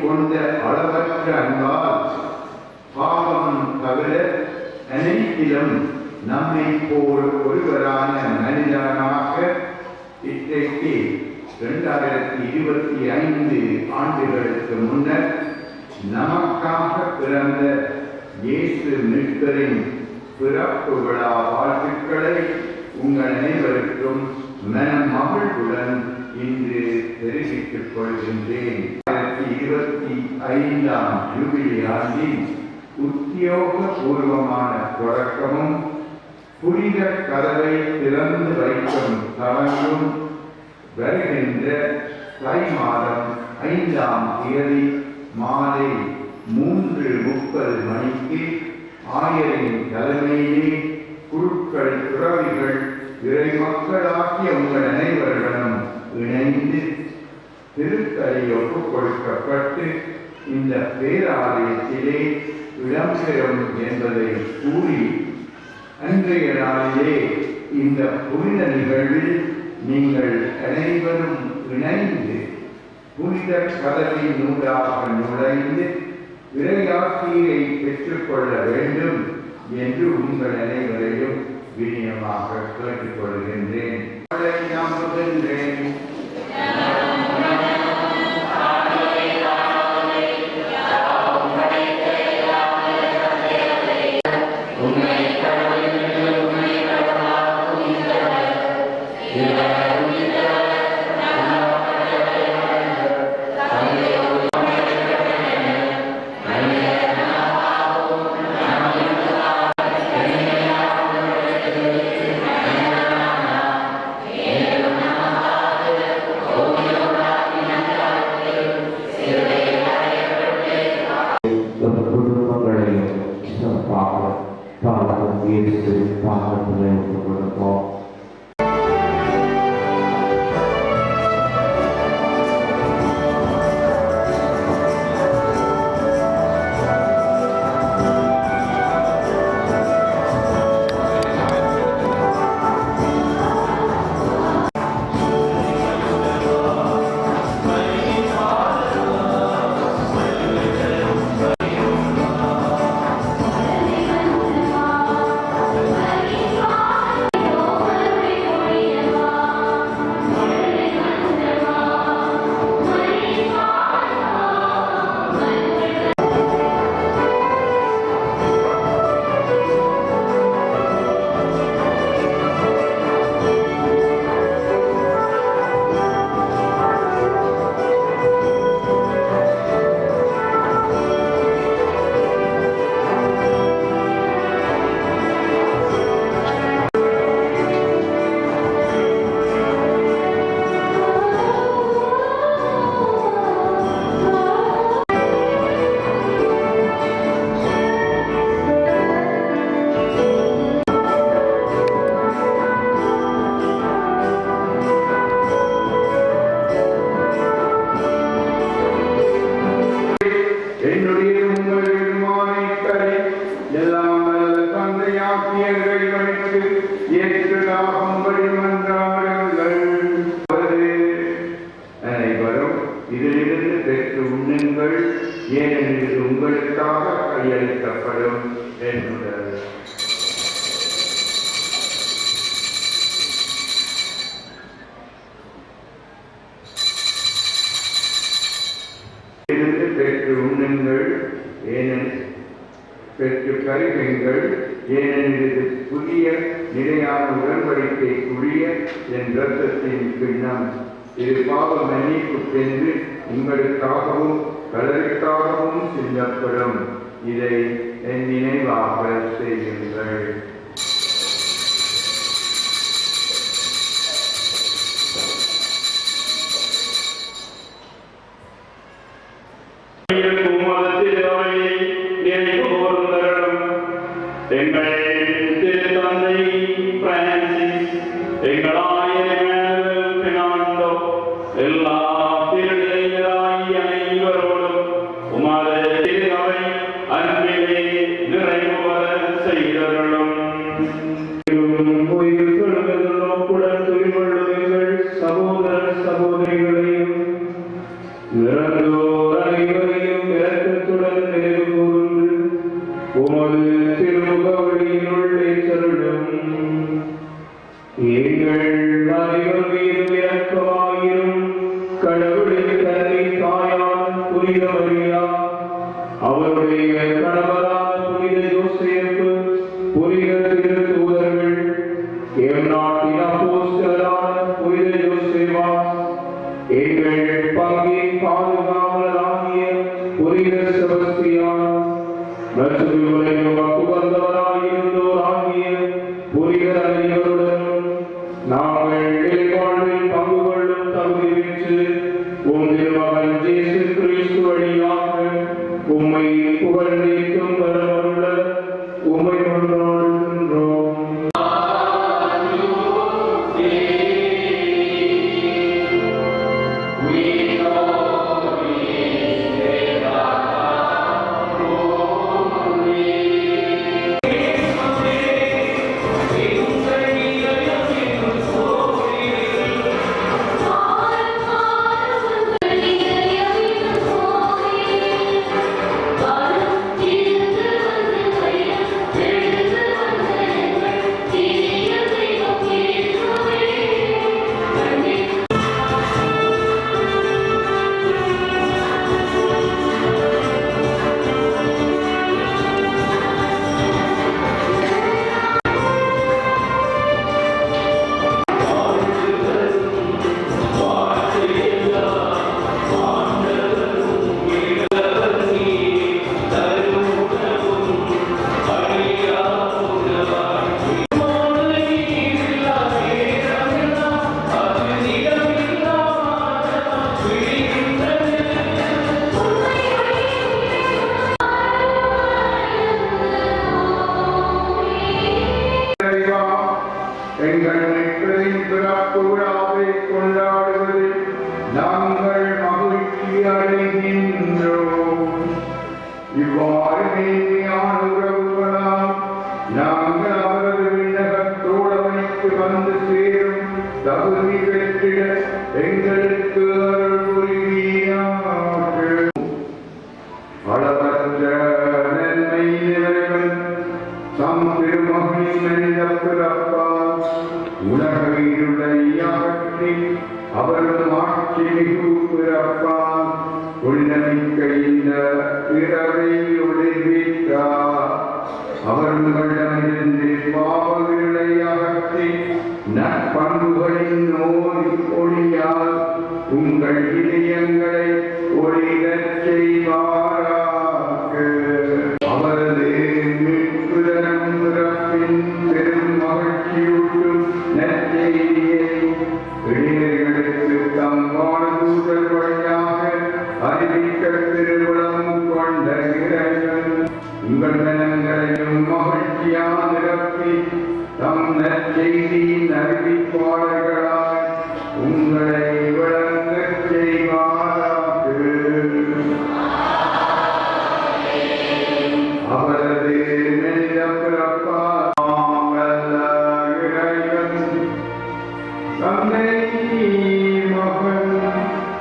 கொண்ட அளவற்ற அன்பால் பாவம் தவிர அனைத்திலும் நம்மை போல் ஒருவரான மனிதனாக இன்றைக்கு 2025 ஆண்டுகளுக்கு முன்னர் நமக்காக பிறந்த இயேசு மீட்பரின் பிறப்பு விழா வாழ்த்துக்களை உங்கள் அனைவருக்கும் மனமகிழ்வுடன் இன்று தெரிவித்துக் கொள்கின்றேன். 2025ஆம் ஜூபிலி ஆண்டின் உத்தியோகபூர்வமான தொடக்கமும் புனித கதவை திறந்து வைக்கும் தளங்களும் வருகின்ற தை மாதம் 5ஆம் தேதி மாலை 3:30 மணிக்கு ஆயரின் தலைமையிலே குருக்கள் துறவிகள் இறை மக்களாகிய உங்கள் அனைவருடனும் இணைந்து திருத்தலை ஒப்புக் கொடுக்கப்பட்டு இந்த பேராலயத்திலே இடம்பெறும் என்பதை கூறி அன்றைய நாளிலே இந்த புனித நிகழ்வில் நீங்கள் அனைவரும் இணைந்து புனித கதவின் ஊடாக நுழைந்து இறையாட்சியை பெற்றுக்கொள்ள வேண்டும் என்று உங்கள் அனைவரையும் வினயமாக கேட்டுக்கொள்கின்றேன். இதிலிருந்து பெற்று உண்ணுங்கள், ஏனெனில் உங்களுக்காக கையளிக்கப்படும் என்றுள்ளது. இதிலிருந்து பெற்று உண்ணுங்கள், ஏனெனில் பெற்று கருகுங்கள், ஏனெனில் இது புதிய நிலையான உடன்படிக்கைக்குரிய என் இரத்தத்தின் பின்னம். இது பாவ மன்னிப்புக்கென்று உங்களுக்காகவும் பலருக்காகவும் சிந்தப்படும். இதை என் நினைவாக செய்யுங்கள். கணவரான புனித யோசேப்பு, புனித திருத்தூதர்கள், எம் நாட்டின் அப்போஸ்தலரான புனித யோசேவா, எங்கள் பங்கின் பாதுகாவலராகிய புனித செபஸ்தியான், மற்றும் உலகில் வந்தவராயிருந்தோராகிய புனிதர் அனைவருடனும் நாங்கள் இறைவாழ்வில் பங்கு கொள்ளும் தகுதி பெற்று உம் திருமகன் இயேசு கிறிஸ்து வழியாக உம்மை புகழ்ந்தேத்தும் வரவருள்ள உம்மை கொண்டாடுகின்றோம். நாங்கள் மகிழ்ச்சி அடைகின்றோம். இவ்வாறு நேர்மையான உறவுகளால் நாங்கள் அவரது விண்ணகத்தோடு அமைத்து வந்து சேரும் தகுதி பெற்றிட எங்களுக்கு அருள் புரிவீராக. அளவற்ற நன்மை நிறைவன் தம் திருமகனின் மனித பிறப்பால் உலகை அகற்றி அவரது ஆட்சி மிகு பிறப்பால் உள்ளமிக்க இந்த பிறவை ஒளிர்வித்தார். அவர்களிடமிருந்து பாவங்களை அகற்றி நற்பண்புகளின் நோய் ஒளியால் உங்கள் இதயங்களை ஒளிரச் செய்வாராக. அவரது மீட்புதரும் பிறப்பின் பெரும் மகிழ்ச்சியூட்டும் நற்செய்தியை இளைஞர்களுக்கு தம் வானதூதர் வழியாக அறிவிக்க திருவுளம் கொண்ட இறைவன் உங்கள் மனங்களையும் மகிழ்ச்சியாக நிரப்பி தம் நற்செய்தியின் அறிவிப்பாளர்களாய் உங்களை விளங்கச் செய்வாராக. அவரது மனித பிறப்பால் தந்தை மகன்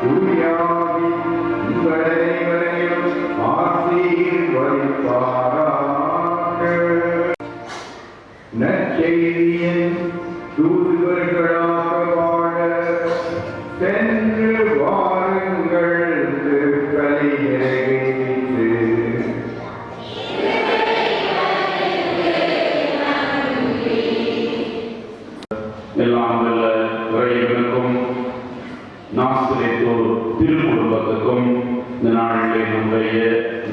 தூயாவி உங்கள் அனைவரையும் ஆசீர்வதிப்பாராக. நற்செய்தியின் தூதுவர்களாக வாழ சென்று வாருங்கள். திருப்பலி நிறைவேறிற்று. எல்லாம் வல்ல இறைவனுக்கும் நாசிரியத்தோர் திருக்குடும்பத்துக்கும் இந்த நாளிலே நம்முடைய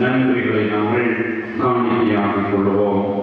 நன்றிகளை நாங்கள் காணிக்கையாக்கிக் கொள்வோம்.